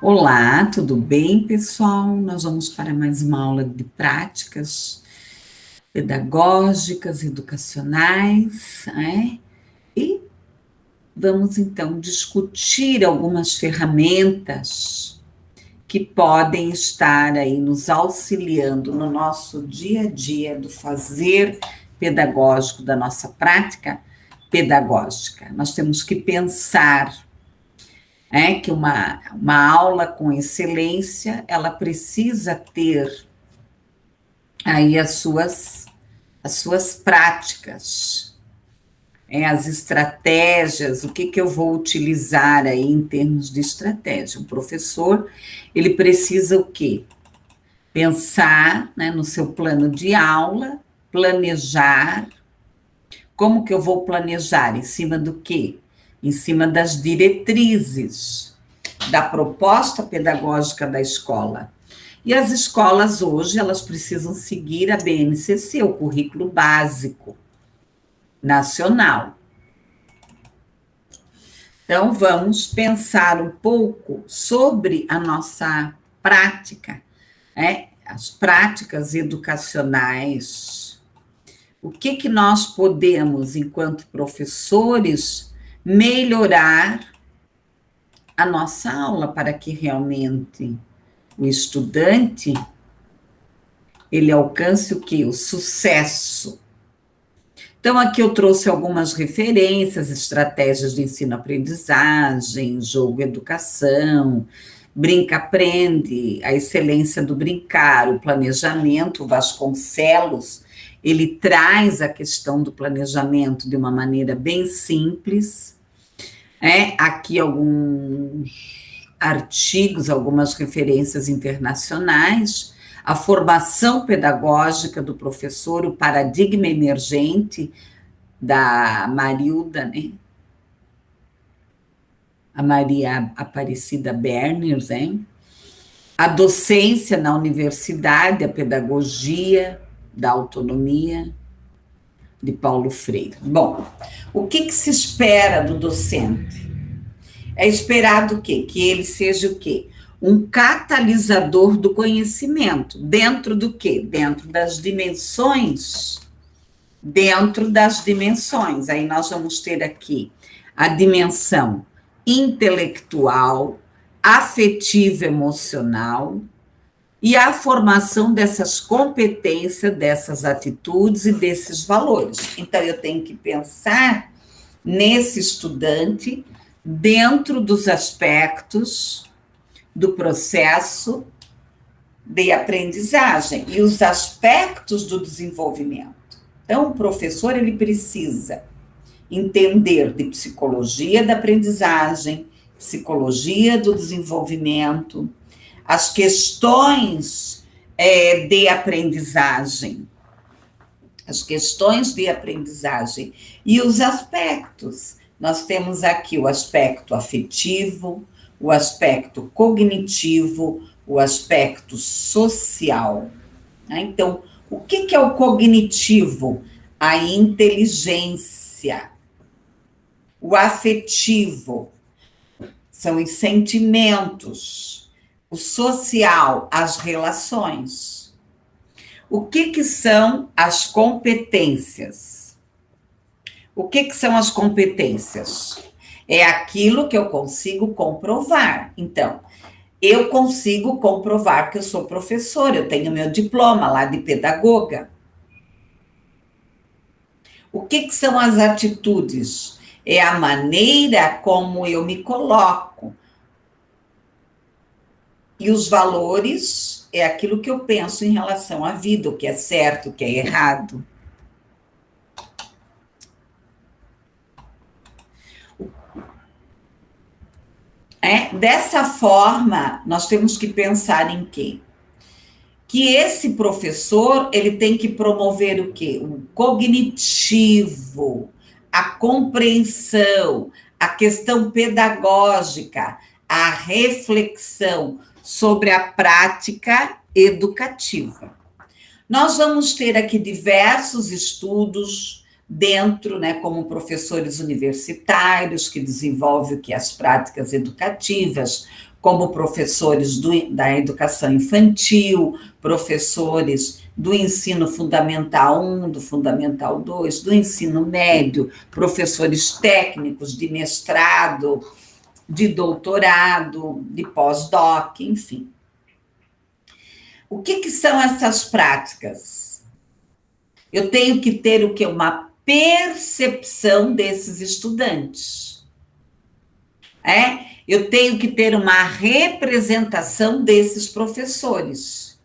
Olá, tudo bem, pessoal? Nós vamos para mais uma aula de práticas pedagógicas, educacionais, né? E vamos então discutir algumas ferramentas que podem estar aí nos auxiliando no nosso dia a dia do fazer pedagógico, da nossa prática pedagógica. Nós temos que pensar que uma aula com excelência, ela precisa ter aí as suas práticas, as estratégias, o que eu vou utilizar aí em termos de estratégia. O professor, ele precisa o quê? Pensar, né, no seu plano de aula, planejar. Como que eu vou planejar? Em cima do quê? Em cima das diretrizes da proposta pedagógica da escola. E as escolas hoje, elas precisam seguir a BNCC, o Currículo Básico Nacional. Então, vamos pensar um pouco sobre a nossa prática, as práticas educacionais. O que nós podemos, enquanto professores, melhorar a nossa aula para que realmente o estudante ele alcance o quê? O sucesso. Então, aqui eu trouxe algumas referências, estratégias de ensino-aprendizagem, jogo-educação, brinca-aprende, a excelência do brincar, o planejamento, o Vasconcelos, ele traz a questão do planejamento de uma maneira bem simples. Aqui alguns artigos, algumas referências internacionais, a formação pedagógica do professor, o paradigma emergente da Marilda, né? A Maria Aparecida Berners, a docência na universidade, a pedagogia da autonomia, de Paulo Freire. Bom, o que se espera do docente? É esperado o quê? Que ele seja o quê? Um catalisador do conhecimento. Dentro do quê? Dentro das dimensões. Aí nós vamos ter aqui a dimensão intelectual, afetiva, emocional, e a formação dessas competências, dessas atitudes e desses valores. Então, eu tenho que pensar nesse estudante dentro dos aspectos do processo de aprendizagem e os aspectos do desenvolvimento. Então, o professor, ele precisa entender de psicologia da aprendizagem, psicologia do desenvolvimento, as questões de aprendizagem, e os aspectos. Nós temos aqui o aspecto afetivo, o aspecto cognitivo, o aspecto social. Então, o que é o cognitivo? A inteligência. O afetivo são os sentimentos. O social, as relações. O que são as competências? O que são as competências? É aquilo que eu consigo comprovar. Então, eu consigo comprovar que eu sou professora, eu tenho meu diploma lá de pedagoga. O que são as atitudes? É a maneira como eu me coloco. E os valores é aquilo que eu penso em relação à vida, o que é certo, o que é errado. Dessa forma, nós temos que pensar em quê? Que esse professor, ele tem que promover o quê? O cognitivo, a compreensão, a questão pedagógica, a reflexão sobre a prática educativa. Nós vamos ter aqui diversos estudos dentro, como professores universitários que desenvolvem o que as práticas educativas, como professores da educação infantil, professores do ensino fundamental 1, do fundamental 2, do ensino médio, professores técnicos de mestrado, de doutorado, de pós-doc, enfim. O que são essas práticas? Eu tenho que ter o quê? Uma percepção desses estudantes. Eu tenho que ter uma representação desses professores.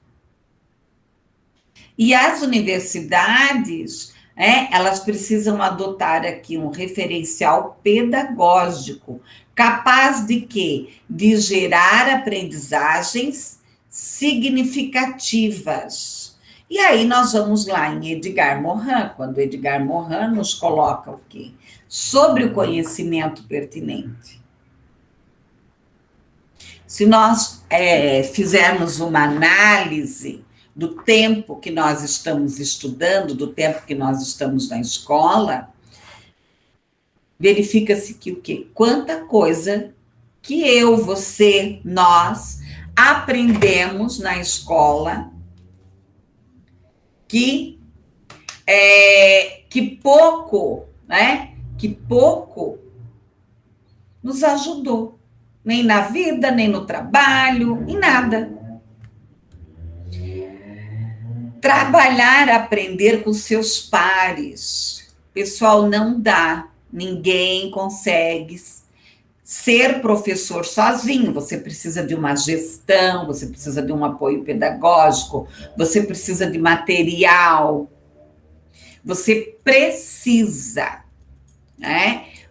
E as universidades, elas precisam adotar aqui um referencial pedagógico, capaz de quê? De gerar aprendizagens significativas. E aí nós vamos lá em Edgar Morin, quando Edgar Morin nos coloca o quê? Sobre o conhecimento pertinente. Se nós fizermos uma análise do tempo que nós estamos estudando, do tempo que nós estamos na escola, verifica-se que o quê? Quanta coisa que eu, você, nós aprendemos na escola que pouco, que pouco nos ajudou, nem na vida, nem no trabalho, em nada. Trabalhar, aprender com seus pares. Pessoal, não dá. Ninguém consegue ser professor sozinho. Você precisa de uma gestão, você precisa de um apoio pedagógico, você precisa de material. Você precisa,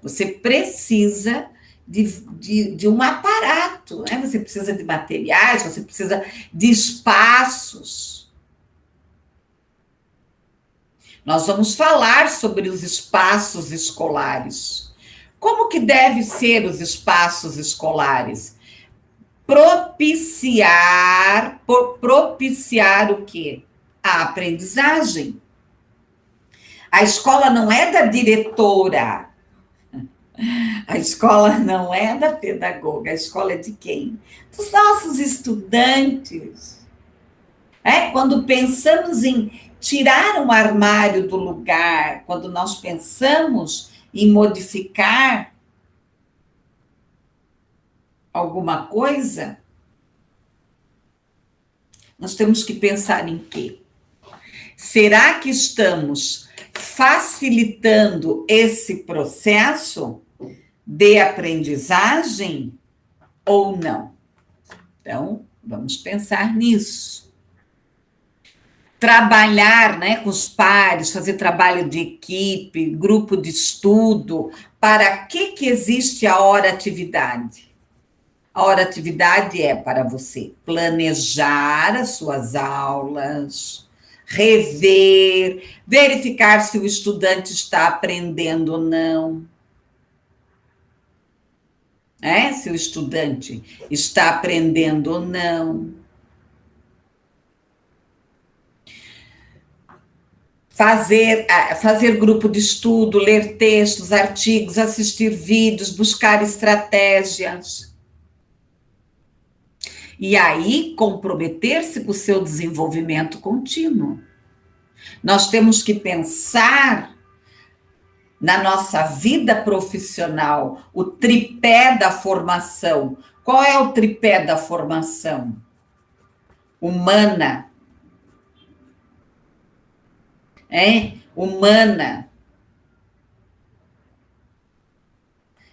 Você precisa de um aparato, Você precisa de materiais, você precisa de espaços. Nós vamos falar sobre os espaços escolares. Como que devem ser os espaços escolares? Propiciar o quê? A aprendizagem. A escola não é da diretora. A escola não é da pedagoga. A escola é de quem? Dos nossos estudantes. Quando pensamos em tirar um armário do lugar, quando nós pensamos em modificar alguma coisa, nós temos que pensar em quê? Será que estamos facilitando esse processo de aprendizagem ou não? Então, vamos pensar nisso. Trabalhar, com os pares, fazer trabalho de equipe, grupo de estudo. Para que existe a hora-atividade? A hora-atividade é para você planejar as suas aulas, rever, verificar se o estudante está aprendendo ou não. Se o estudante está aprendendo ou não. Fazer grupo de estudo, ler textos, artigos, assistir vídeos, buscar estratégias. E aí, comprometer-se com o seu desenvolvimento contínuo. Nós temos que pensar na nossa vida profissional, o tripé da formação. Qual é o tripé da formação? Humana. Humana.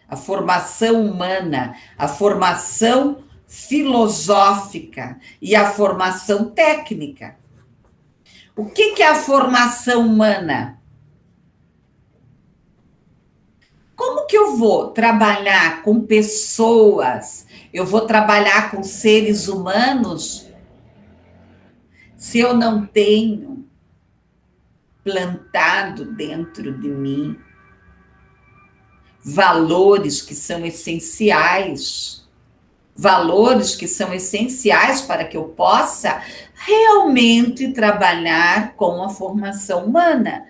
A formação humana, a formação filosófica e a formação técnica. O que é a formação humana? Como que eu vou trabalhar com pessoas? Eu vou trabalhar com seres humanos se eu não tenho plantado dentro de mim valores que são essenciais valores que são essenciais para que eu possa realmente trabalhar com a formação humana.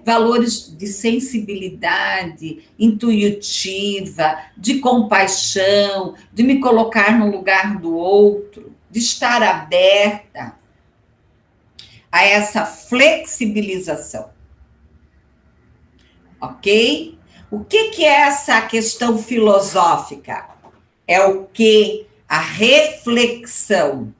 Valores de sensibilidade, intuitiva, de compaixão, de me colocar no lugar do outro, de estar aberta a essa flexibilização, ok? O que é essa questão filosófica? É o que? A reflexão.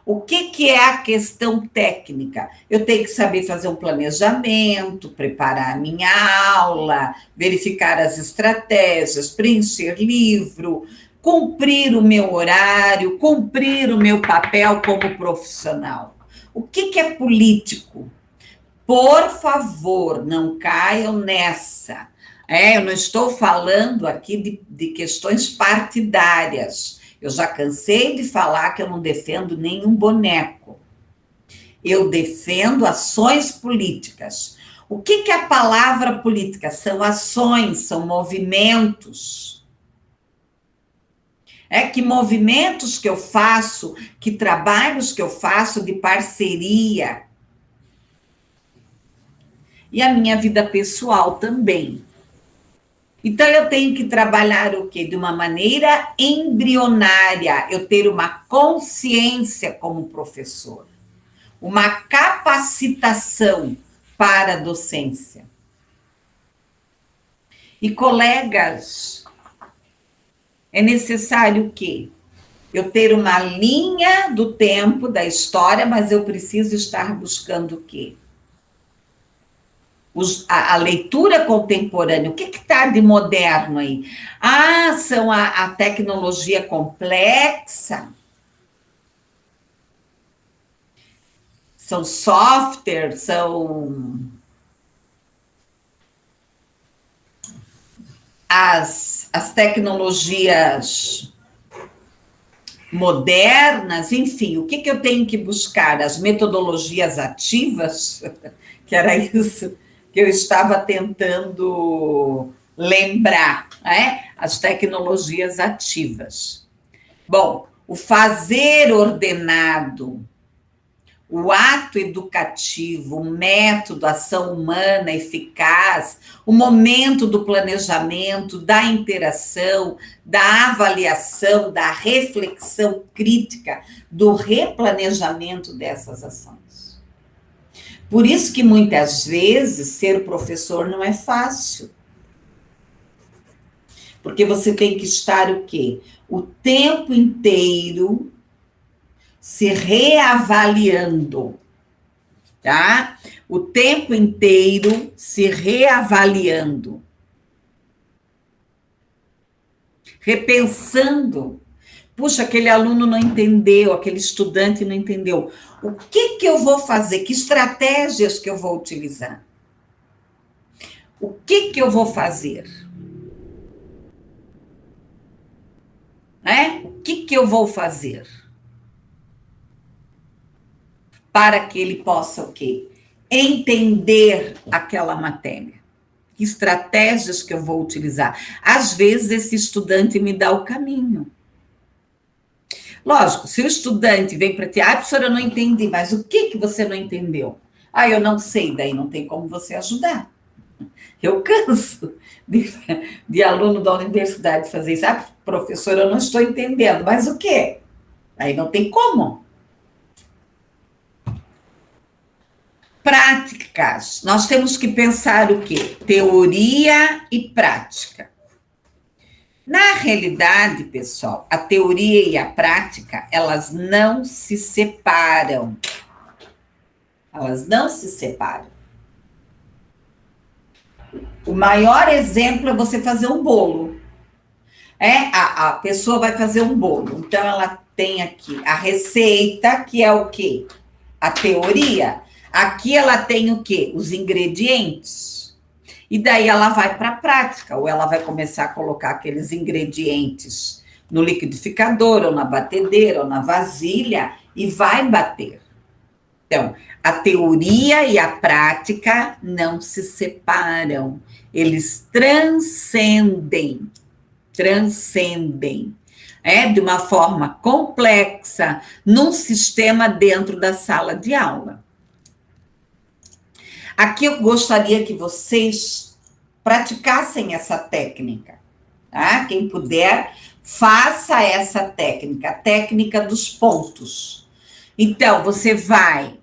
O que é a questão técnica? Eu tenho que saber fazer um planejamento, preparar a minha aula, verificar as estratégias, preencher livro, cumprir o meu horário, cumprir o meu papel como profissional. O que é político? Por favor, não caiam nessa. Eu não estou falando aqui de questões partidárias. Eu já cansei de falar que eu não defendo nenhum boneco. Eu defendo ações políticas. O que é a palavra política? São ações, são movimentos. Que movimentos que eu faço, que trabalhos que eu faço de parceria. E a minha vida pessoal também. Então, eu tenho que trabalhar o quê? De uma maneira embrionária, eu ter uma consciência como professor, uma capacitação para a docência. E, colegas, é necessário o quê? Eu ter uma linha do tempo, da história, mas eu preciso estar buscando o quê? A leitura contemporânea, o que está de moderno aí? São a tecnologia complexa, são softwares, são as tecnologias modernas, enfim, o que eu tenho que buscar? As metodologias ativas, que era isso que eu estava tentando lembrar, as tecnologias ativas. Bom, o fazer ordenado, o ato educativo, o método, a ação humana eficaz, o momento do planejamento, da interação, da avaliação, da reflexão crítica, do replanejamento dessas ações. Por isso que muitas vezes ser professor não é fácil. Porque você tem que estar o quê? O tempo inteiro se reavaliando, tá? O tempo inteiro se reavaliando. Repensando. Puxa, aquele aluno não entendeu, aquele estudante não entendeu. O que eu vou fazer? Que estratégias que eu vou utilizar? O que eu vou fazer? O que eu vou fazer? Para que ele possa o quê? Entender aquela matéria. Que estratégias que eu vou utilizar? Às vezes, esse estudante me dá o caminho. Lógico, se o estudante vem para ti, professora, eu não entendi, mas o que você não entendeu? Eu não sei, daí não tem como você ajudar. Eu canso de aluno da universidade fazer isso. Professora, eu não estou entendendo, mas o quê? Aí não tem como. Práticas. Nós temos que pensar o quê? Teoria e prática. Na realidade, pessoal, a teoria e a prática, elas não se separam. Elas não se separam. O maior exemplo é você fazer um bolo. A pessoa vai fazer um bolo. Então, ela tem aqui a receita, que é o quê? A teoria. Aqui ela tem o quê? Os ingredientes. E daí ela vai para a prática, ou ela vai começar a colocar aqueles ingredientes no liquidificador, ou na batedeira, ou na vasilha, e vai bater. Então, a teoria e a prática não se separam, eles transcendem. de uma forma complexa, num sistema dentro da sala de aula. Aqui eu gostaria que vocês praticassem essa técnica, tá? Quem puder, faça essa técnica, a técnica dos pontos. Então, você vai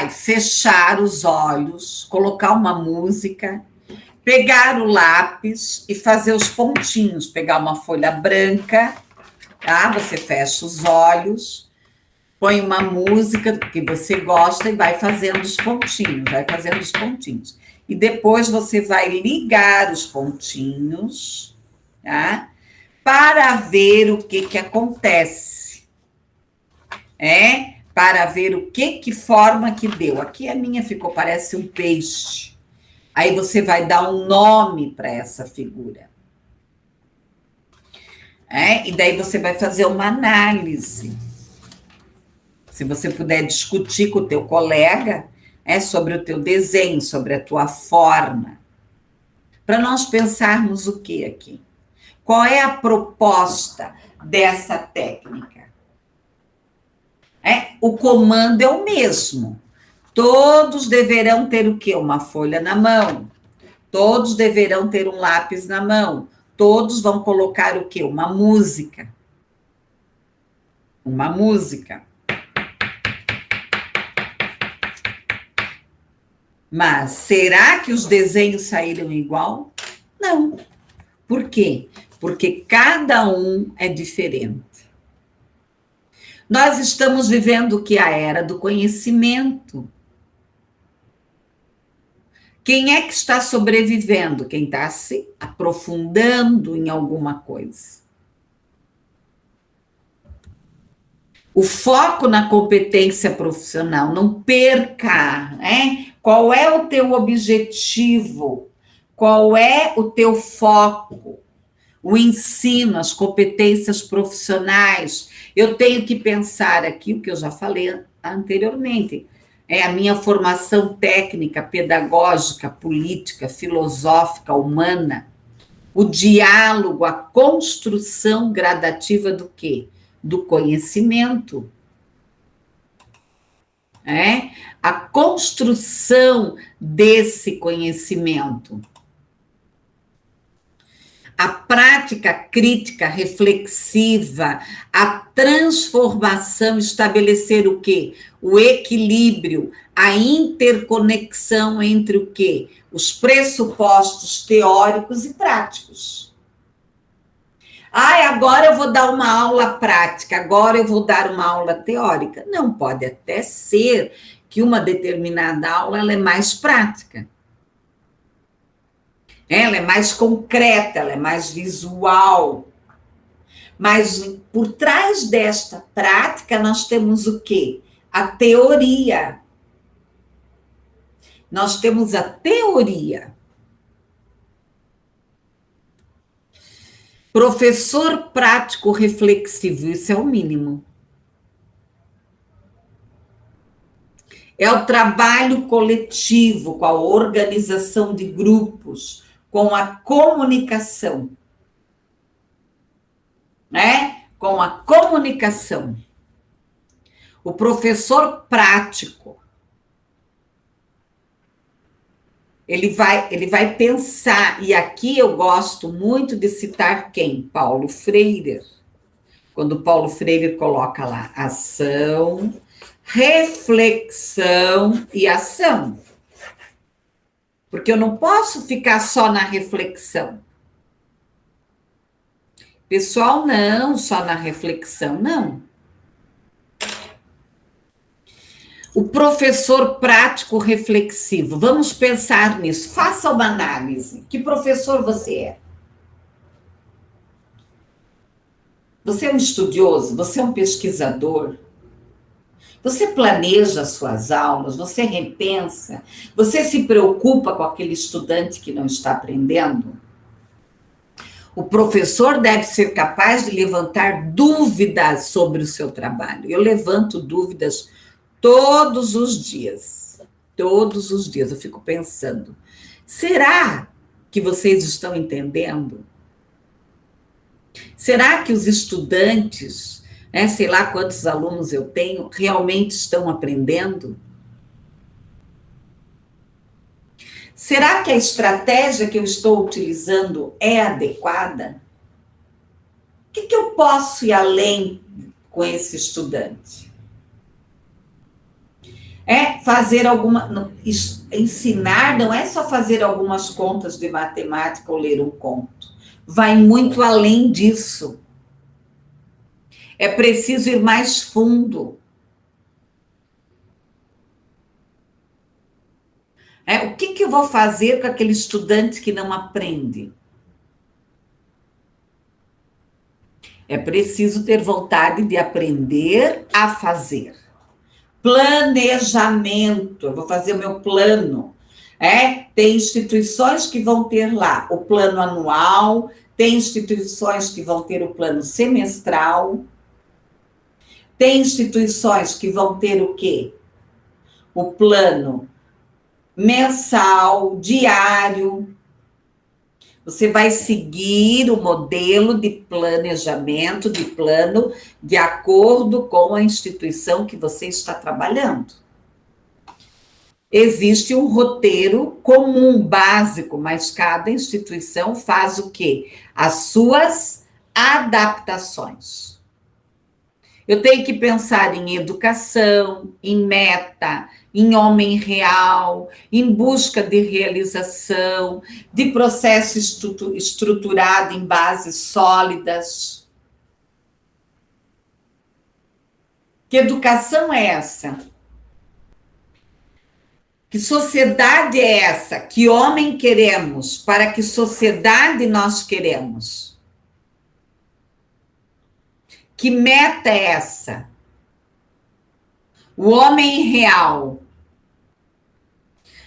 fechar os olhos, colocar uma música, pegar o lápis e fazer os pontinhos, pegar uma folha branca, tá? Você fecha os olhos, põe uma música que você gosta e vai fazendo os pontinhos, E depois você vai ligar os pontinhos, tá? Para ver o que acontece. Para ver o que forma que deu. Aqui a minha ficou, parece um peixe. Aí você vai dar um nome para essa figura. E daí você vai fazer uma análise. Se você puder discutir com o teu colega, sobre o teu desenho, sobre a tua forma. Para nós pensarmos o que aqui? Qual é a proposta dessa técnica? O comando é o mesmo. Todos deverão ter o quê? Uma folha na mão. Todos deverão ter um lápis na mão. Todos vão colocar o quê? Uma música. Uma música. Mas será que os desenhos saíram igual? Não. Por quê? Porque cada um é diferente. Nós estamos vivendo o que? A era do conhecimento. Quem é que está sobrevivendo? Quem está se aprofundando em alguma coisa. O foco na competência profissional, não perca, Qual é o teu objetivo? Qual é o teu foco? O ensino, as competências profissionais. Eu tenho que pensar aqui o que eu já falei anteriormente. A minha formação técnica, pedagógica, política, filosófica, humana. O diálogo, a construção gradativa do quê? Do conhecimento. A construção desse conhecimento. A prática crítica, reflexiva, a transformação, estabelecer o quê? O equilíbrio, a interconexão entre o quê? Os pressupostos teóricos e práticos. Agora eu vou dar uma aula prática, agora eu vou dar uma aula teórica. Não, pode até ser que uma determinada aula ela é mais prática. Ela é mais concreta, ela é mais visual. Mas por trás desta prática nós temos o quê? A teoria. Nós temos a teoria. Professor prático reflexivo, isso é o mínimo. É o trabalho coletivo, com a organização de grupos, com a comunicação. Com a comunicação. O professor prático, ele vai pensar, e aqui eu gosto muito de citar quem? Paulo Freire. Quando Paulo Freire coloca lá ação, reflexão e ação. Porque eu não posso ficar só na reflexão. Pessoal, não, só na reflexão, não. O professor prático reflexivo, vamos pensar nisso, faça uma análise. Que professor você é? Você é um estudioso? Você é um pesquisador? Você planeja as suas aulas? Você repensa? Você se preocupa com aquele estudante que não está aprendendo? O professor deve ser capaz de levantar dúvidas sobre o seu trabalho. Eu levanto dúvidas todos os dias. Todos os dias eu fico pensando, será que vocês estão entendendo? Será que os estudantes, né, sei lá quantos alunos eu tenho, realmente estão aprendendo? Será que a estratégia que eu estou utilizando é adequada? O que eu posso ir além com esse estudante? É fazer ensinar não é só fazer algumas contas de matemática ou ler um conto. Vai muito além disso. É preciso ir mais fundo. O que eu vou fazer com aquele estudante que não aprende? É preciso ter vontade de aprender a fazer. Planejamento. Eu vou fazer o meu plano. Tem instituições que vão ter lá o plano anual, tem instituições que vão ter o plano semestral, tem instituições que vão ter o quê? O plano mensal, diário. Você vai seguir o modelo de planejamento, de plano, de acordo com a instituição que você está trabalhando. Existe um roteiro comum, básico, mas cada instituição faz o quê? As suas adaptações. Eu tenho que pensar em educação, em meta, em homem real, em busca de realização, de processo estruturado em bases sólidas. Que educação é essa? Que sociedade é essa? Que homem queremos? Para que sociedade nós queremos? Que meta é essa? O homem real.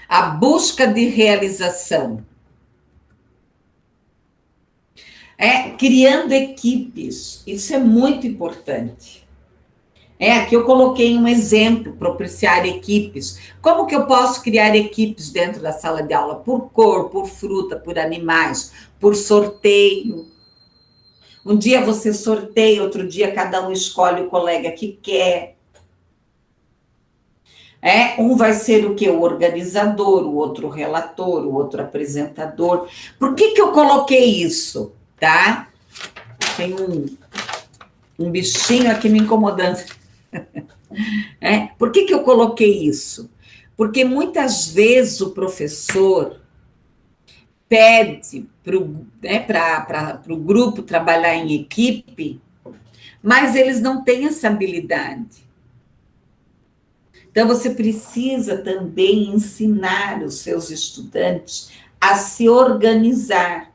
A busca de realização. Criando equipes. Isso é muito importante. Aqui eu coloquei um exemplo, propiciar equipes. Como que eu posso criar equipes dentro da sala de aula? Por cor, por fruta, por animais, por sorteio. Um dia você sorteia, outro dia cada um escolhe o colega que quer. Um vai ser o quê? O organizador, o outro o relator, o outro apresentador. Por que eu coloquei isso? Tá? Tem um bichinho aqui me incomodando. Por que eu coloquei isso? Porque muitas vezes o professor pede para o grupo trabalhar em equipe, mas eles não têm essa habilidade. Então, você precisa também ensinar os seus estudantes a se organizar.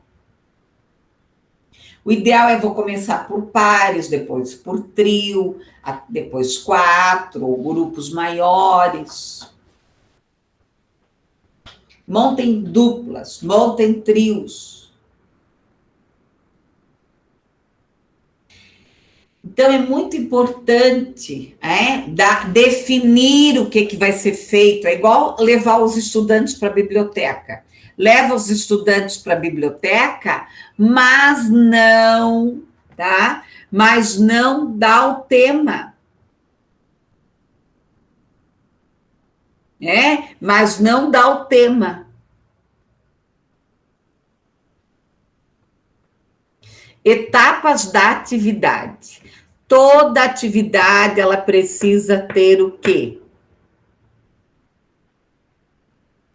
O ideal é vou começar por pares, depois por trio, depois 4, ou grupos maiores. Montem duplas, montem trios. Então, é muito importante definir o que vai ser feito. É igual levar os estudantes para a biblioteca. Leva os estudantes para a biblioteca, mas não dá o tema. Mas não dá o tema. Etapas da atividade. Toda atividade, ela precisa ter o quê?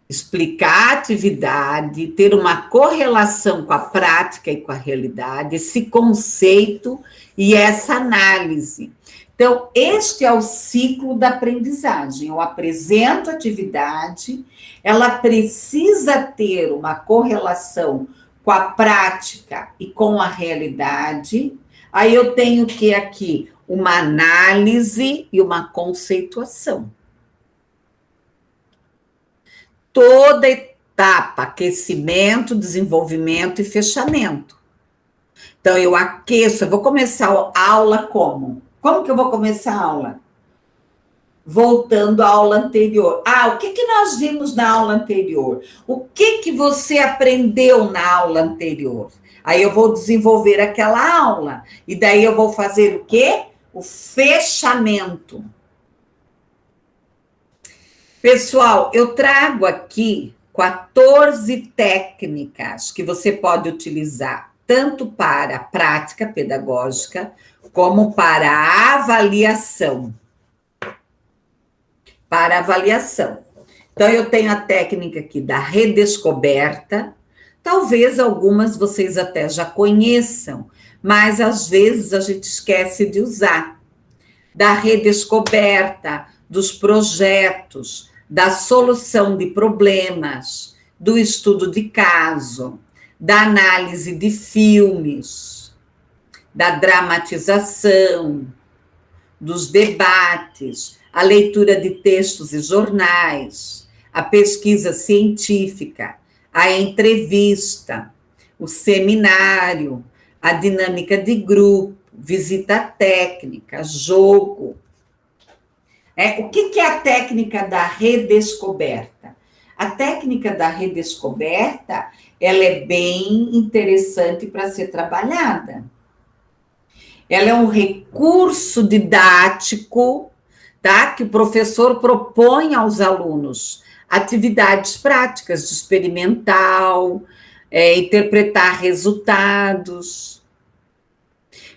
Explicar a atividade, ter uma correlação com a prática e com a realidade, esse conceito e essa análise. Então, este é o ciclo da aprendizagem. Eu apresento a atividade, ela precisa ter uma correlação com a prática e com a realidade. Aí eu tenho que aqui uma análise e uma conceituação. Toda etapa, aquecimento, desenvolvimento e fechamento. Então, eu aqueço, eu vou começar a aula como? Como que eu vou começar a aula? Voltando à aula anterior. O que nós vimos na aula anterior? O que você aprendeu na aula anterior? Aí eu vou desenvolver aquela aula. E daí eu vou fazer o quê? O fechamento. Pessoal, eu trago aqui 14 técnicas que você pode utilizar, tanto para a prática pedagógica, como para a avaliação. Para avaliação. Então, eu tenho a técnica aqui da redescoberta. Talvez algumas vocês até já conheçam, mas às vezes a gente esquece de usar. Da redescoberta, dos projetos, da solução de problemas, do estudo de caso, da análise de filmes, da dramatização, dos debates, a leitura de textos e jornais, a pesquisa científica, a entrevista, o seminário, a dinâmica de grupo, visita técnica, jogo. O que é a técnica da redescoberta? A técnica da redescoberta, ela é bem interessante para ser trabalhada. Ela é um recurso didático, tá? Que o professor propõe aos alunos atividades práticas de experimental, interpretar resultados.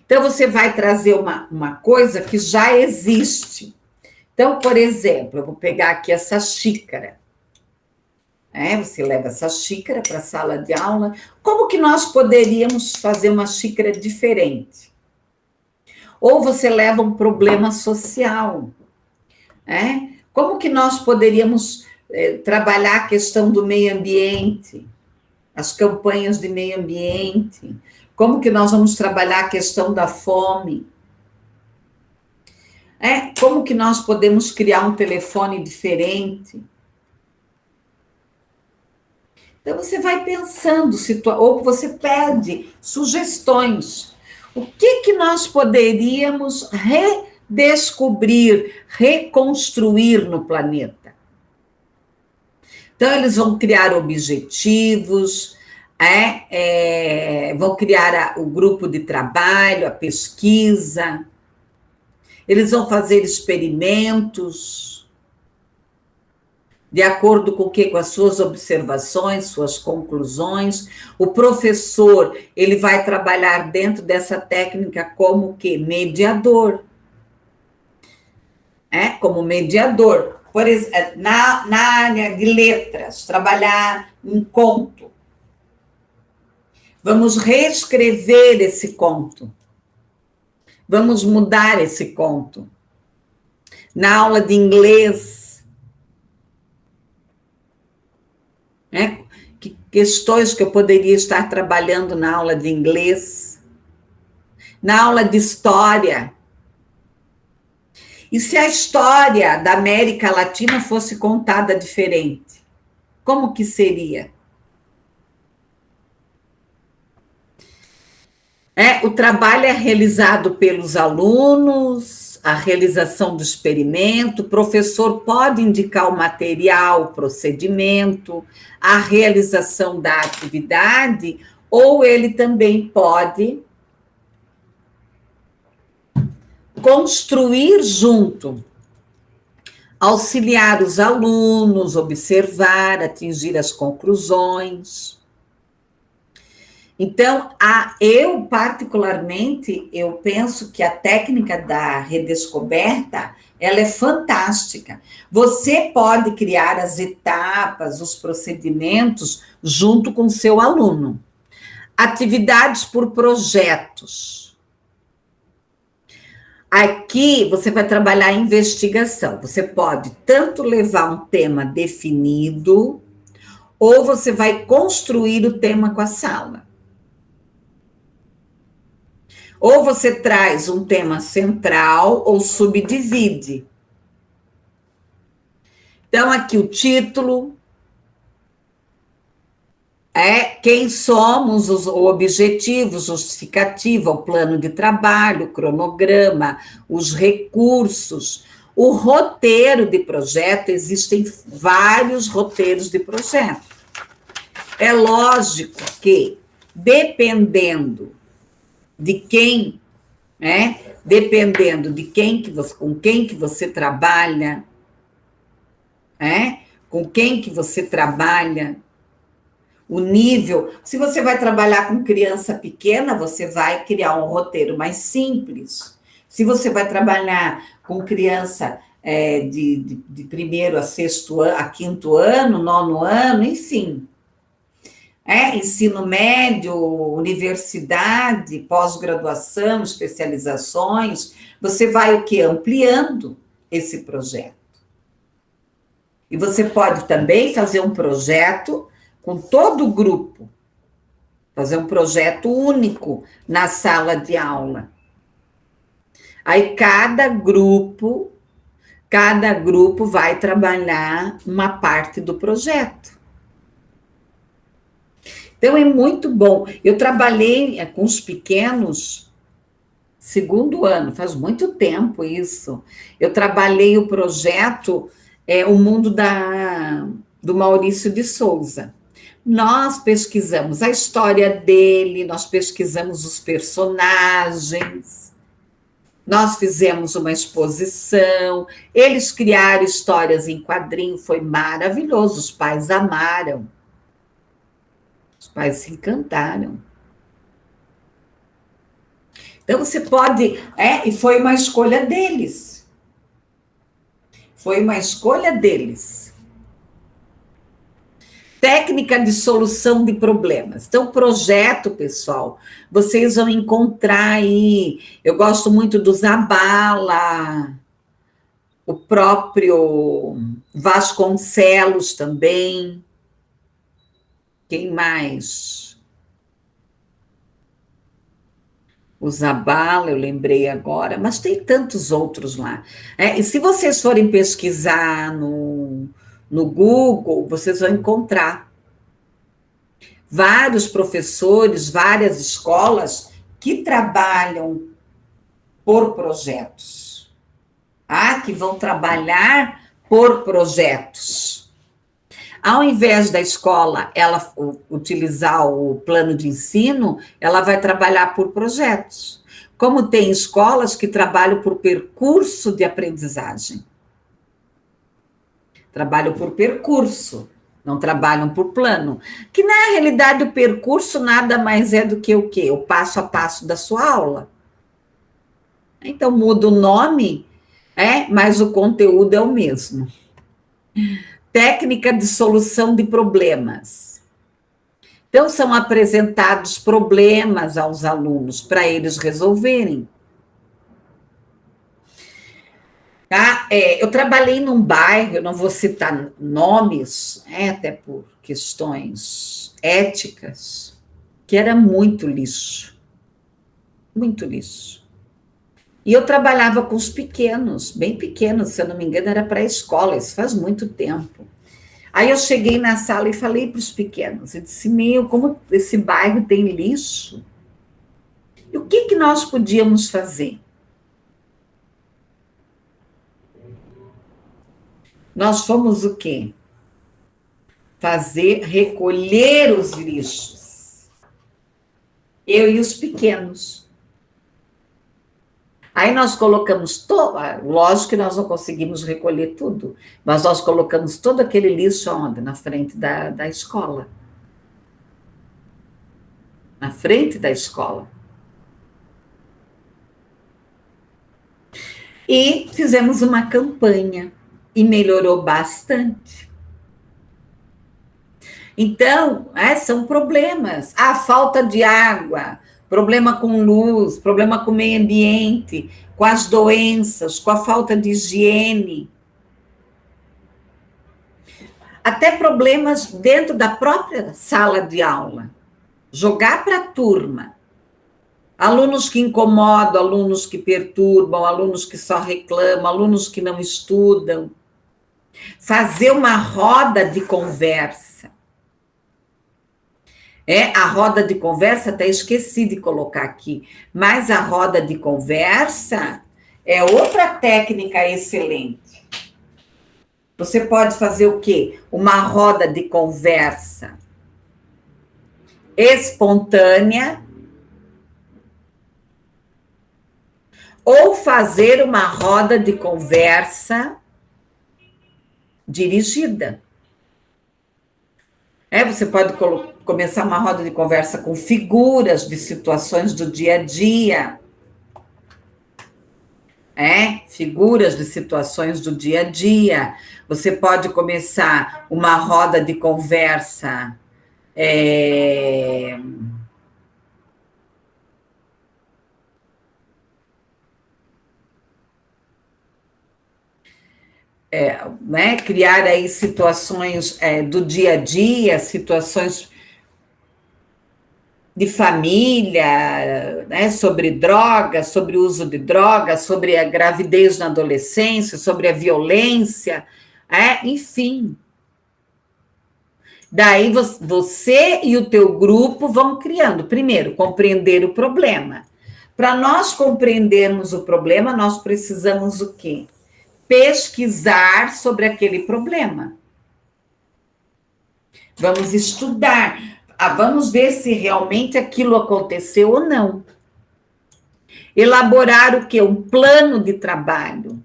Então, você vai trazer uma coisa que já existe. Então, por exemplo, eu vou pegar aqui essa xícara. Você leva essa xícara para a sala de aula. Como que nós poderíamos fazer uma xícara diferente? Ou você leva um problema social. Como que nós poderíamos trabalhar a questão do meio ambiente, as campanhas de meio ambiente? Como que nós vamos trabalhar a questão da fome? Como que nós podemos criar um telefone diferente? Então, você vai pensando, ou você pede sugestões. O que nós poderíamos redescobrir, reconstruir no planeta? Então, eles vão criar objetivos, vão criar o grupo de trabalho, a pesquisa, eles vão fazer experimentos, de acordo com o quê? Com as suas observações, suas conclusões. O professor, ele vai trabalhar dentro dessa técnica como o quê? Mediador. Como mediador. Por exemplo, na área de letras, trabalhar um conto. Vamos reescrever esse conto. Vamos mudar esse conto. Na aula de inglês, que questões que eu poderia estar trabalhando na aula de inglês, na aula de história. E se a história da América Latina fosse contada diferente? Como que seria? O trabalho é realizado pelos alunos, a realização do experimento, o professor pode indicar o material, o procedimento, a realização da atividade, ou ele também pode construir junto, auxiliar os alunos, observar, atingir as conclusões. Então, eu particularmente, eu penso que a técnica da redescoberta, ela é fantástica. Você pode criar as etapas, os procedimentos, junto com o seu aluno. Atividades por projetos. Aqui, você vai trabalhar a investigação. Você pode tanto levar um tema definido, ou você vai construir o tema com a sala. Ou você traz um tema central ou subdivide. Então, aqui o título quem somos, o objetivo, justificativa, o plano de trabalho, o cronograma, os recursos, O roteiro de projeto, existem vários roteiros de projeto. É lógico que, dependendo de quem, né? Dependendo de quem que você, com quem que você trabalha, né? Com quem que você trabalha, o nível. Se você vai trabalhar com criança pequena, você vai criar um roteiro mais simples. Se você vai trabalhar com criança de primeiro a sexto ano, a quinto ano, nono ano, enfim. Ensino médio, universidade, pós-graduação, especializações, você vai o quê? Ampliando esse projeto. E você pode também fazer um projeto com todo o grupo, fazer um projeto único na sala de aula. Aí cada grupo vai trabalhar uma parte do projeto. Então é muito bom. Eu trabalhei com os pequenos segundo ano, faz muito tempo isso. Eu trabalhei o projeto O Mundo do Maurício de Souza. Nós pesquisamos a história dele, nós pesquisamos os personagens, nós fizemos uma exposição, eles criaram histórias em quadrinho, foi maravilhoso, os pais amaram, os pais se encantaram. Então você pode, e foi uma escolha deles. Foi uma escolha deles. Técnica de solução de problemas. Então, projeto, pessoal, vocês vão encontrar aí. Eu gosto muito do Zabala, o próprio Vasconcelos também. Quem mais? O Zabala, eu lembrei agora, mas tem tantos outros lá. E se vocês forem pesquisar no Google, vocês vão encontrar vários professores, várias escolas que trabalham por projetos. Que vão trabalhar por projetos. Ao invés da escola ela utilizar o plano de ensino, ela vai trabalhar por projetos. Como tem escolas que trabalham por percurso de aprendizagem. Trabalham por percurso, não trabalham por plano. Que, na realidade, o percurso nada mais é do que o quê? O passo a passo da sua aula. Então, muda o nome, mas o conteúdo é o mesmo. Técnica de solução de problemas. Então, são apresentados problemas aos alunos para eles resolverem. Tá? Eu trabalhei num bairro, eu não vou citar nomes, até por questões éticas, que era muito lixo. Muito lixo. E eu trabalhava com os pequenos, bem pequenos, se eu não me engano, era pré-escola, isso faz muito tempo. Aí eu cheguei na sala e falei para os pequenos, eu disse, como esse bairro tem lixo? E o que nós podíamos fazer? Nós fomos o quê? Recolher os lixos. Eu e os pequenos. Aí nós colocamos lógico que nós não conseguimos recolher tudo, mas nós colocamos todo aquele lixo onde? Na frente da escola. Na frente da escola. E fizemos uma campanha e melhorou bastante. Então, são problemas. Falta de água, problema com luz, problema com o meio ambiente, com as doenças, com a falta de higiene. Até problemas dentro da própria sala de aula. Jogar para a turma. Alunos que incomodam, alunos que perturbam, alunos que só reclamam, alunos que não estudam. Fazer uma roda de conversa. A roda de conversa, até esqueci de colocar aqui, mas a roda de conversa É outra técnica excelente. Você pode fazer o quê? Uma roda de conversa espontânea ou fazer uma roda de conversa dirigida. Você pode começar uma roda de conversa com figuras de situações do dia a dia. Figuras de situações do dia a dia. Você pode começar uma roda de conversa criar aí situações do dia a dia, situações de família, sobre drogas, sobre o uso de drogas, sobre a gravidez na adolescência, sobre a violência, enfim. Daí você e o teu grupo vão criando, primeiro, compreender o problema. Para nós compreendermos o problema, nós precisamos o quê? Pesquisar sobre aquele problema. Vamos estudar, vamos ver se realmente aquilo aconteceu ou não. Elaborar o quê? Um plano de trabalho.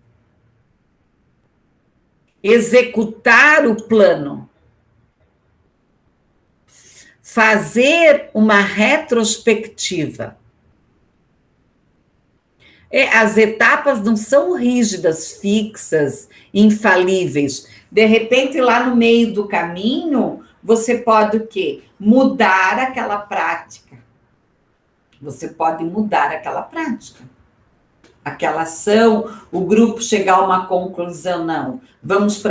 Executar o plano. Fazer uma retrospectiva. As etapas não são rígidas, fixas, infalíveis. De repente, lá no meio do caminho, você pode o quê? Mudar aquela prática. Você pode mudar aquela prática. Aquela ação, o grupo chegar a uma conclusão, não. Vamos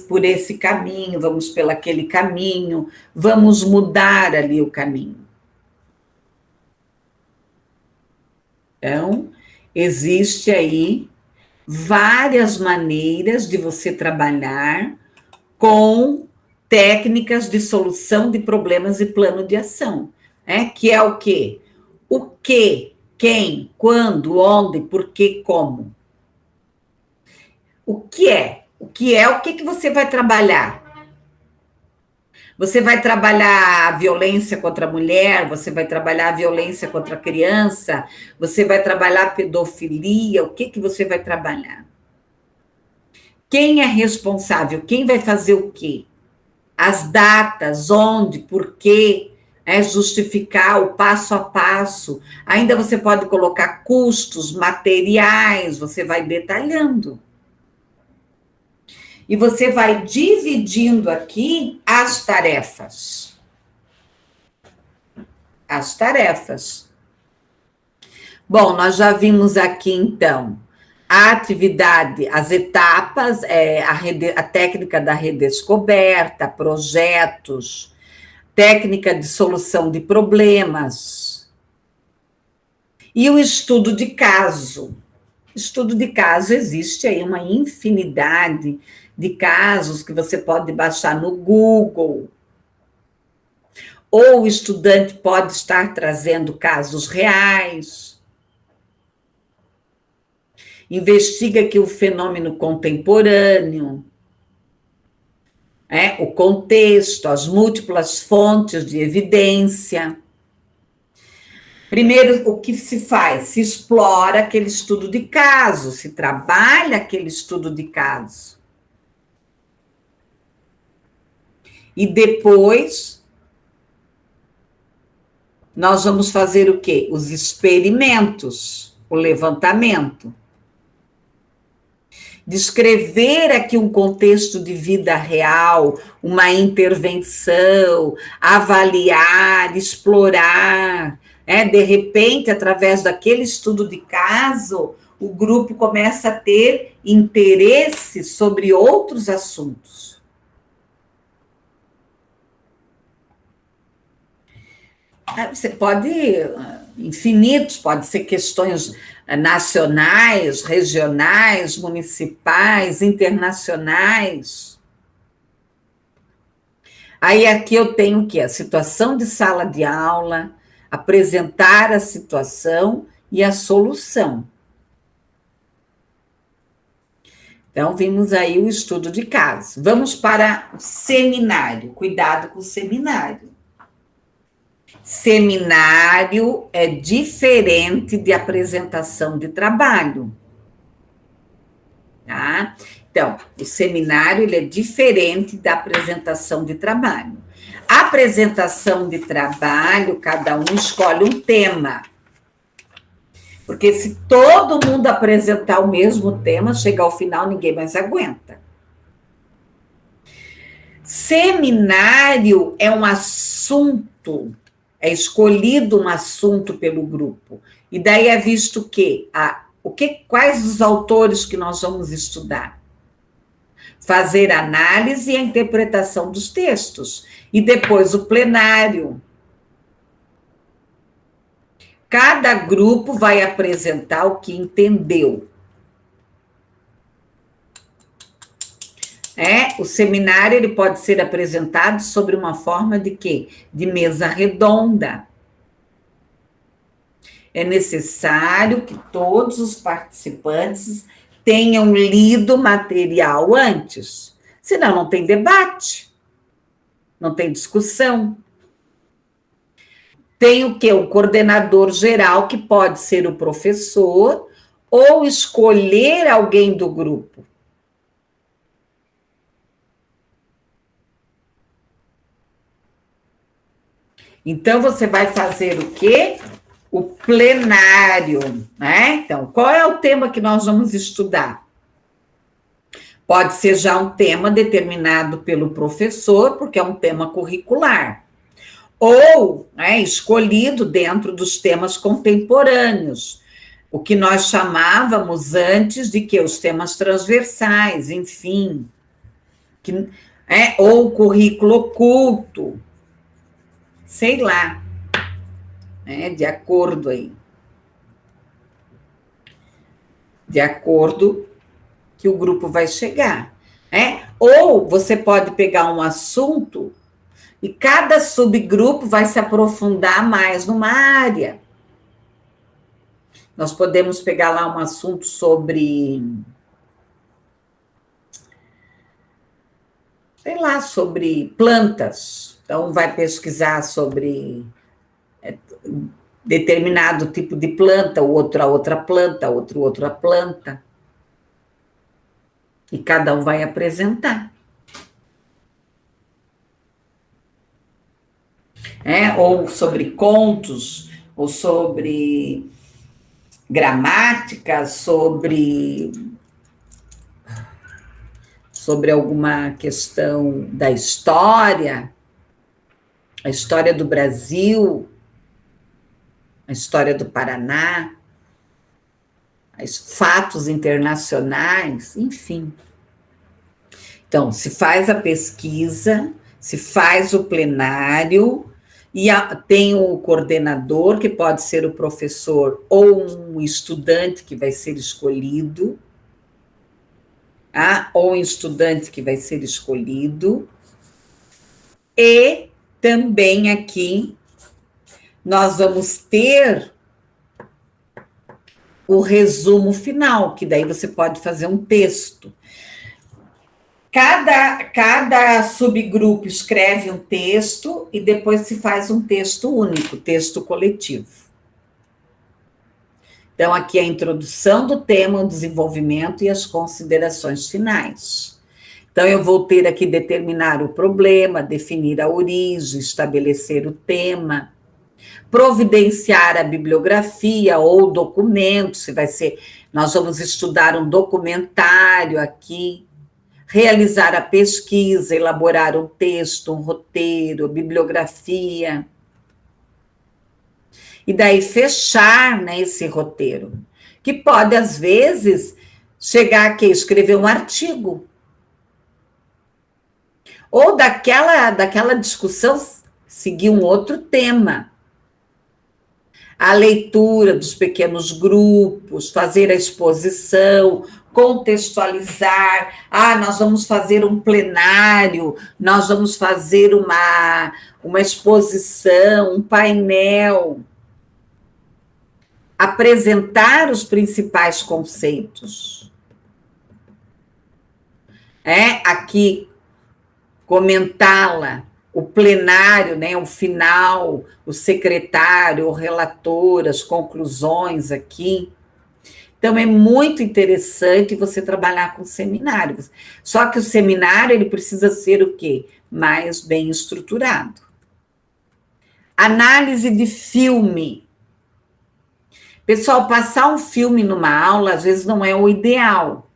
por esse caminho, vamos pelo aquele caminho, vamos mudar ali o caminho. Então, existe aí várias maneiras de você trabalhar com técnicas de solução de problemas e plano de ação, que é o quê? O que, quem, quando, onde, por quê, como. O que é? O que você vai trabalhar? Você vai trabalhar a violência contra a mulher, você vai trabalhar a violência contra a criança, você vai trabalhar a pedofilia, o que você vai trabalhar? Quem é responsável? Quem vai fazer o quê? As datas, onde, por quê, justificar o passo a passo. Ainda você pode colocar custos, materiais, você vai detalhando. E você vai dividindo aqui as tarefas. As tarefas. Bom, nós já vimos aqui, então, a atividade, as etapas, a técnica da redescoberta, projetos, técnica de solução de problemas e o estudo de caso. Estudo de caso, existe aí uma infinidade de casos que você pode baixar no Google. Ou o estudante pode estar trazendo casos reais. Investiga aqui o fenômeno contemporâneo, o contexto, as múltiplas fontes de evidência. Primeiro, o que se faz? Se explora aquele estudo de caso, se trabalha aquele estudo de caso. E depois, nós vamos fazer o quê? Os experimentos, o levantamento. Descrever aqui um contexto de vida real, uma intervenção, avaliar, explorar. De repente, através daquele estudo de caso, o grupo começa a ter interesse sobre outros assuntos. Você pode, infinitos, pode ser questões nacionais, regionais, municipais, internacionais. Aí aqui eu tenho o quê? A situação de sala de aula, apresentar a situação e a solução. Então, vimos aí o estudo de caso. Vamos para o seminário. Cuidado com o seminário. Seminário é diferente de apresentação de trabalho, tá? Então, o seminário ele é diferente da apresentação de trabalho. A apresentação de trabalho, cada um escolhe um tema. Porque se todo mundo apresentar o mesmo tema, chega ao final, ninguém mais aguenta. Seminário é um assunto, é escolhido um assunto pelo grupo. E daí é visto quais os autores que nós vamos estudar? Fazer análise e a interpretação dos textos. E depois o plenário. Cada grupo vai apresentar o que entendeu. O seminário ele pode ser apresentado sobre uma forma de quê? De mesa redonda. É necessário que todos os participantes tenham lido o material antes. Senão não tem debate, não tem discussão. Tem o quê? O coordenador geral, que pode ser o professor, ou escolher alguém do grupo. Então, você vai fazer o quê? O plenário, né? Então, qual é o tema que nós vamos estudar? Pode ser já um tema determinado pelo professor, porque é um tema curricular. Ou escolhido dentro dos temas contemporâneos, o que nós chamávamos antes de que os temas transversais, enfim, ou currículo oculto, sei lá, de acordo aí, de acordo que o grupo vai chegar, Ou você pode pegar um assunto e cada subgrupo vai se aprofundar mais numa área. Nós podemos pegar lá um assunto sobre, sei lá, sobre plantas. Então, vai pesquisar sobre determinado tipo de planta, outra planta, outra planta. E cada um vai apresentar. Ou sobre contos, ou sobre gramática, sobre alguma questão da história, a história do Brasil, a história do Paraná, fatos internacionais, enfim. Então, se faz a pesquisa, se faz o plenário, e tem o coordenador, que pode ser o professor ou um estudante que vai ser escolhido, ou um estudante que vai ser escolhido, e também aqui nós vamos ter o resumo final, que daí você pode fazer um texto. Cada subgrupo escreve um texto e depois se faz um texto único, texto coletivo. Então, aqui a introdução do tema, o desenvolvimento e as considerações finais. Então, eu vou ter aqui determinar o problema, definir a origem, estabelecer o tema, providenciar a bibliografia ou documento, se vai ser, nós vamos estudar um documentário aqui, realizar a pesquisa, elaborar um texto, um roteiro, bibliografia. E daí fechar esse roteiro, que pode, às vezes, chegar aqui, escrever um artigo. Ou daquela discussão seguir um outro tema. A leitura dos pequenos grupos, fazer a exposição, contextualizar. Nós vamos fazer um plenário, nós vamos fazer uma exposição, um painel. Apresentar os principais conceitos. Aqui comentá-la, o plenário, né, o final, o secretário, o relator, as conclusões aqui. Então, é muito interessante você trabalhar com seminários. Só que o seminário, ele precisa ser o quê? Mais bem estruturado. Análise de filme. Pessoal, passar um filme numa aula, às vezes, não é o ideal.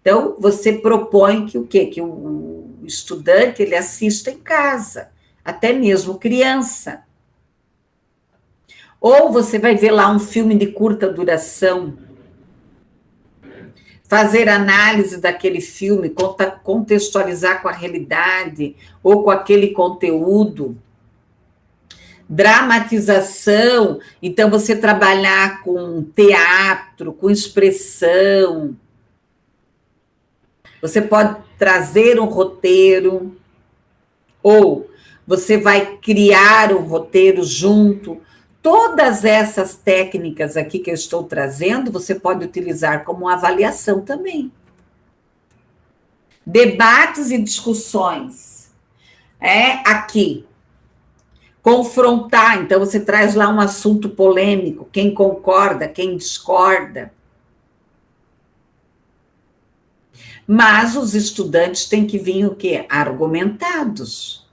Então, você propõe que o quê? Que o estudante, ele assista em casa, até mesmo criança. Ou você vai ver lá um filme de curta duração, fazer análise daquele filme, contextualizar com a realidade, ou com aquele conteúdo. Dramatização, então você trabalhar com teatro, com expressão. Você pode trazer um roteiro, ou você vai criar um roteiro junto. Todas essas técnicas aqui que eu estou trazendo, você pode utilizar como avaliação também. Debates e discussões. Aqui. Confrontar, então você traz lá um assunto polêmico, quem concorda, quem discorda. Mas os estudantes têm que vir o quê? Argumentados.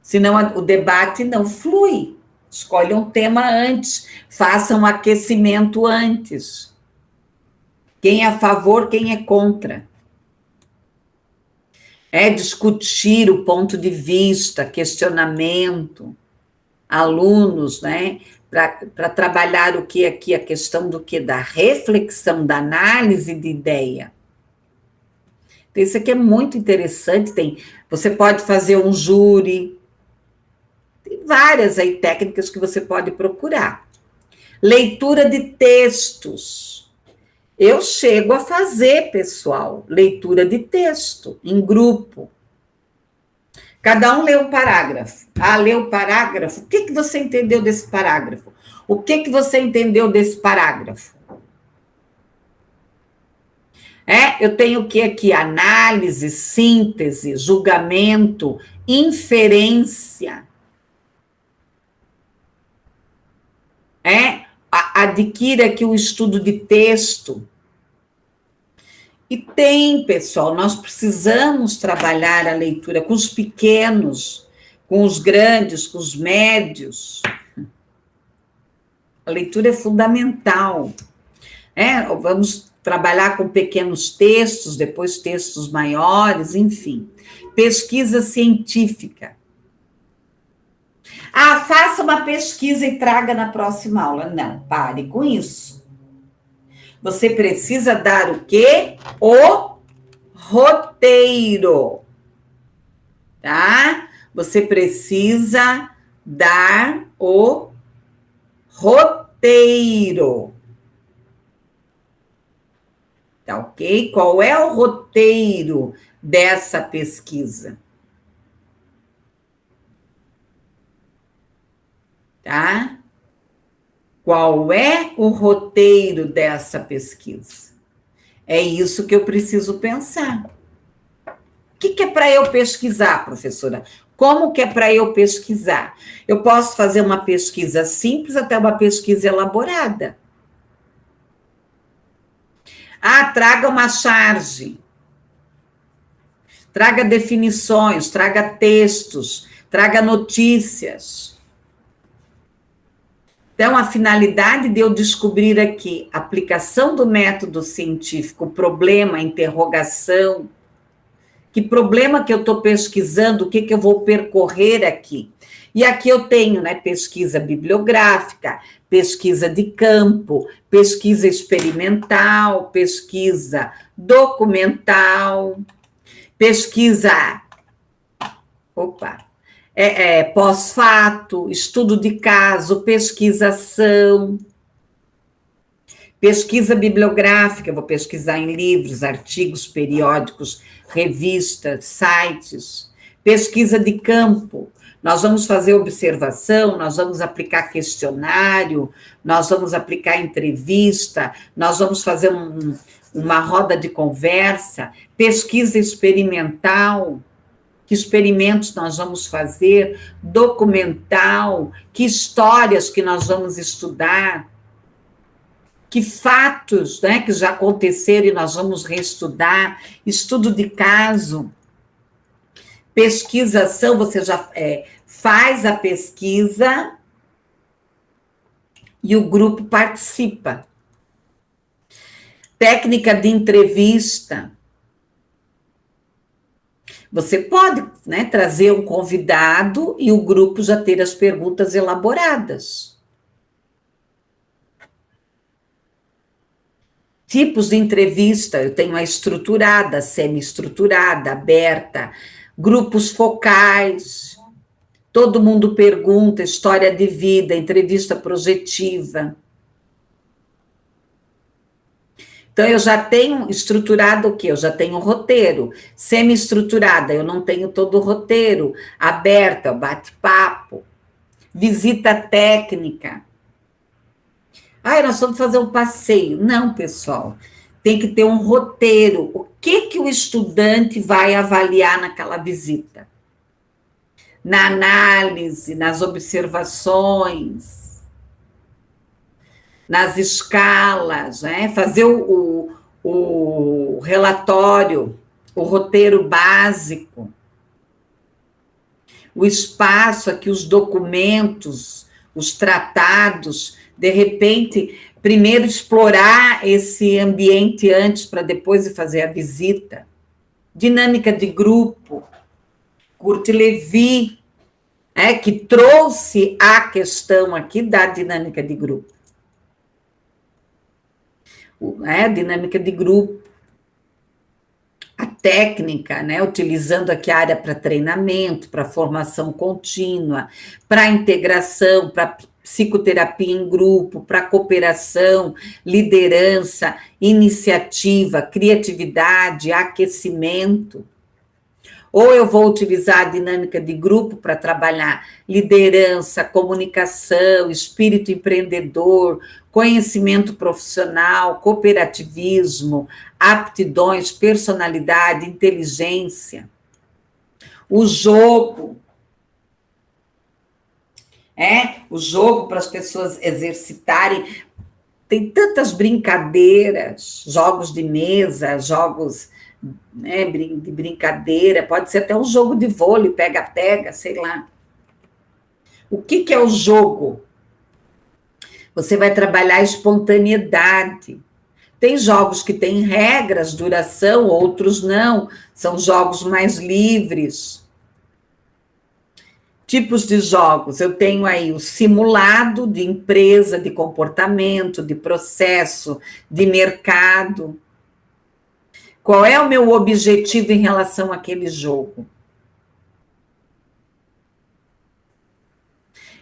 Senão o debate não flui. Escolhe um tema antes, façam um aquecimento antes. Quem é a favor, quem é contra. Discutir o ponto de vista, questionamento, alunos, né? Para trabalhar o que aqui, a questão do que? Da reflexão, da análise de ideia. Então, isso aqui é muito interessante. Você pode fazer um júri. Tem várias aí técnicas que você pode procurar. Leitura de textos. Eu chego a fazer, pessoal, leitura de texto em grupo. Cada um lê um parágrafo. Lê o parágrafo. O que você entendeu desse parágrafo? O que você entendeu desse parágrafo? Eu tenho o que aqui? Análise, síntese, julgamento, inferência. Adquira aqui o estudo de texto. E tem, pessoal, nós precisamos trabalhar a leitura com os pequenos, com os grandes, com os médios. A leitura é fundamental. Vamos trabalhar com pequenos textos, depois textos maiores, enfim. Pesquisa científica. Faça uma pesquisa e traga na próxima aula. Não, pare com isso. Você precisa dar o quê? O roteiro. Tá? Você precisa dar o roteiro. Tá ok? Qual é o roteiro dessa pesquisa? Tá? Qual é o roteiro dessa pesquisa? É isso que eu preciso pensar. O que é para eu pesquisar, professora? Como que é para eu pesquisar? Eu posso fazer uma pesquisa simples até uma pesquisa elaborada. Traga uma charge. Traga definições, traga textos, traga notícias. Então, a finalidade de eu descobrir aqui a aplicação do método científico, o problema, a interrogação, que problema que eu estou pesquisando, o que eu vou percorrer aqui. E aqui eu tenho, né, pesquisa bibliográfica, pesquisa de campo, pesquisa experimental, pesquisa documental, pesquisa... pós-fato, estudo de caso, pesquisação, pesquisa bibliográfica, vou pesquisar em livros, artigos, periódicos, revistas, sites, pesquisa de campo, Nós vamos fazer observação, nós vamos aplicar questionário, nós vamos aplicar entrevista, nós vamos fazer uma roda de conversa, pesquisa experimental, que experimentos nós vamos fazer, documental, que histórias que nós vamos estudar, que fatos, né, que já aconteceram e nós vamos reestudar, estudo de caso, pesquisação, você já faz a pesquisa e o grupo participa. Técnica de entrevista. Você pode, né, trazer um convidado e o grupo já ter as perguntas elaboradas. Tipos de entrevista, eu tenho a estruturada, semi-estruturada, aberta, grupos focais, todo mundo pergunta, história de vida, entrevista projetiva. Então, eu já tenho estruturado o quê? Eu já tenho um roteiro. Semi-estruturada, eu não tenho todo o roteiro. Aberta, bate-papo. Visita técnica. Nós vamos fazer um passeio. Não, pessoal. Tem que ter um roteiro. O que o estudante vai avaliar naquela visita? Na análise, nas observações, nas escalas, né? Fazer o relatório, o roteiro básico, o espaço aqui, os documentos, os tratados, de repente, primeiro explorar esse ambiente antes para depois fazer a visita. Dinâmica de grupo, Kurt-Lewin, que trouxe a questão aqui da dinâmica de grupo. Dinâmica de grupo. A técnica, né, utilizando aqui a área para treinamento, para formação contínua, para integração, para psicoterapia em grupo, para cooperação, liderança, iniciativa, criatividade, aquecimento. Ou eu vou utilizar a dinâmica de grupo para trabalhar liderança, comunicação, espírito empreendedor, conhecimento profissional, cooperativismo, aptidões, personalidade, inteligência. O jogo. O jogo para as pessoas exercitarem. Tem tantas brincadeiras, jogos de mesa, jogos, né, de brincadeira, pode ser até um jogo de vôlei, pega-pega, sei lá. O que é o jogo? Você vai trabalhar a espontaneidade. Tem jogos que têm regras, duração, outros não, são jogos mais livres. Tipos de jogos, eu tenho aí o simulado de empresa, de comportamento, de processo, de mercado. Qual é o meu objetivo em relação àquele jogo?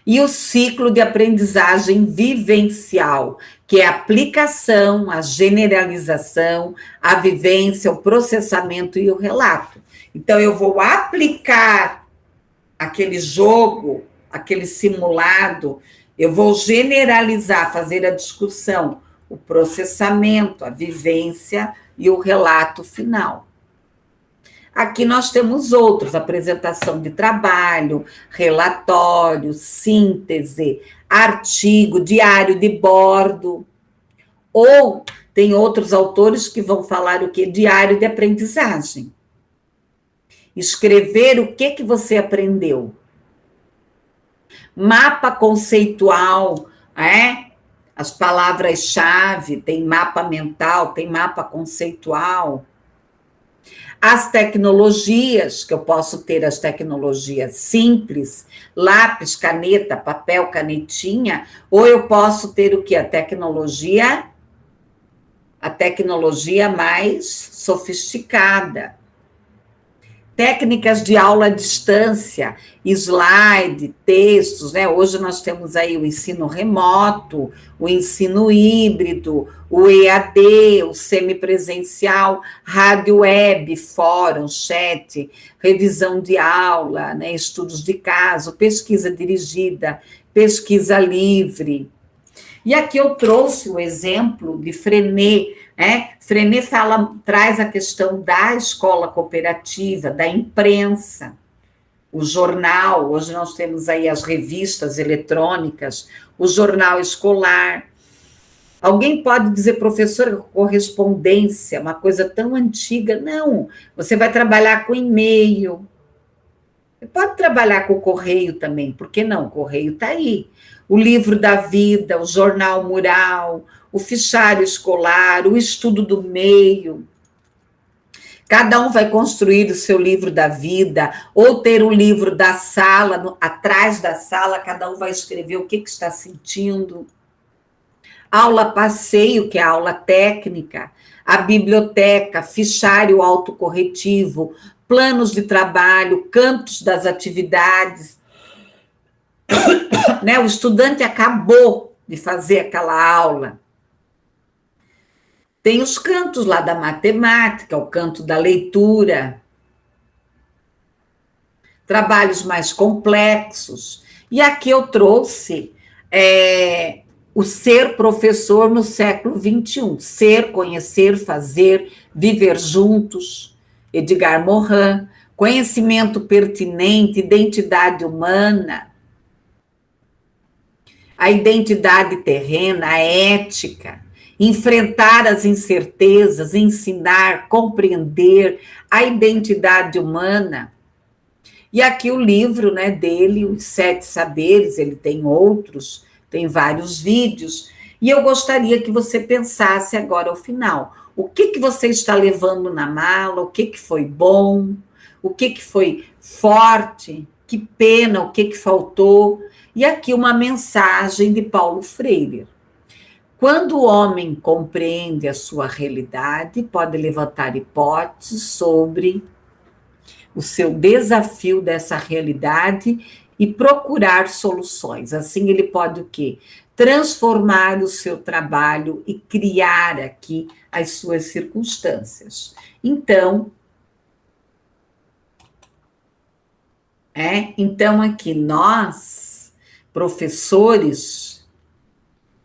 E o ciclo de aprendizagem vivencial, que é a aplicação, a generalização, a vivência, o processamento e o relato. Então, eu vou aplicar aquele jogo, aquele simulado, eu vou generalizar, fazer a discussão, o processamento, a vivência e o relato final. Aqui nós temos outros, apresentação de trabalho, relatório, síntese, artigo, diário de bordo. Ou tem outros autores que vão falar o quê? Diário de aprendizagem. Escrever o que você aprendeu. Mapa conceitual, as palavras-chave, tem mapa mental, tem mapa conceitual. As tecnologias, que eu posso ter as tecnologias simples, lápis, caneta, papel, canetinha, ou eu posso ter o quê? A tecnologia mais sofisticada. Técnicas de aula à distância, slide, textos, né? Hoje nós temos aí o ensino remoto, o ensino híbrido, o EAD, o semipresencial, rádio web, fórum, chat, revisão de aula, né? Estudos de caso, pesquisa dirigida, pesquisa livre. E aqui eu trouxe o exemplo de Frenet, né? Frenet traz a questão da escola cooperativa, da imprensa, o jornal, hoje nós temos aí as revistas eletrônicas, o jornal escolar. Alguém pode dizer, professora, correspondência, uma coisa tão antiga. Não, você vai trabalhar com e-mail, você pode trabalhar com o correio também, por que não? O correio está aí. O livro da vida, o jornal mural, o fichário escolar, o estudo do meio. Cada um vai construir o seu livro da vida, ou ter o livro da sala, atrás da sala, cada um vai escrever o que está sentindo. Aula passeio, que é a aula técnica, a biblioteca, fichário autocorretivo, planos de trabalho, cantos das atividades. Né? O estudante acabou de fazer aquela aula. Tem os cantos lá da matemática, o canto da leitura, trabalhos mais complexos. E aqui eu trouxe o ser professor no século XXI. Ser, conhecer, fazer, viver juntos. Edgar Morin. Conhecimento pertinente, identidade humana, a identidade terrena, a ética, enfrentar as incertezas, ensinar, compreender a identidade humana. E aqui o livro, né, dele, Os Sete Saberes, ele tem outros, tem vários vídeos, e eu gostaria que você pensasse agora ao final, o que você está levando na mala, o que foi bom, o que foi forte, que pena, o que faltou. E aqui uma mensagem de Paulo Freire. Quando o homem compreende a sua realidade, pode levantar hipóteses sobre o seu desafio dessa realidade e procurar soluções. Assim ele pode o quê? Transformar o seu trabalho e criar aqui as suas circunstâncias. Então, então aqui nós, professores,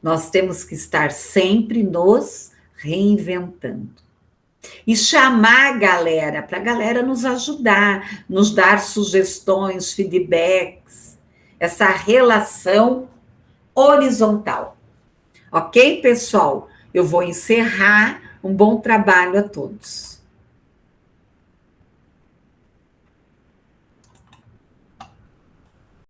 nós temos que estar sempre nos reinventando. E chamar a galera, para a galera nos ajudar, nos dar sugestões, feedbacks, essa relação horizontal. Ok, pessoal? Eu vou encerrar. Um bom trabalho a todos.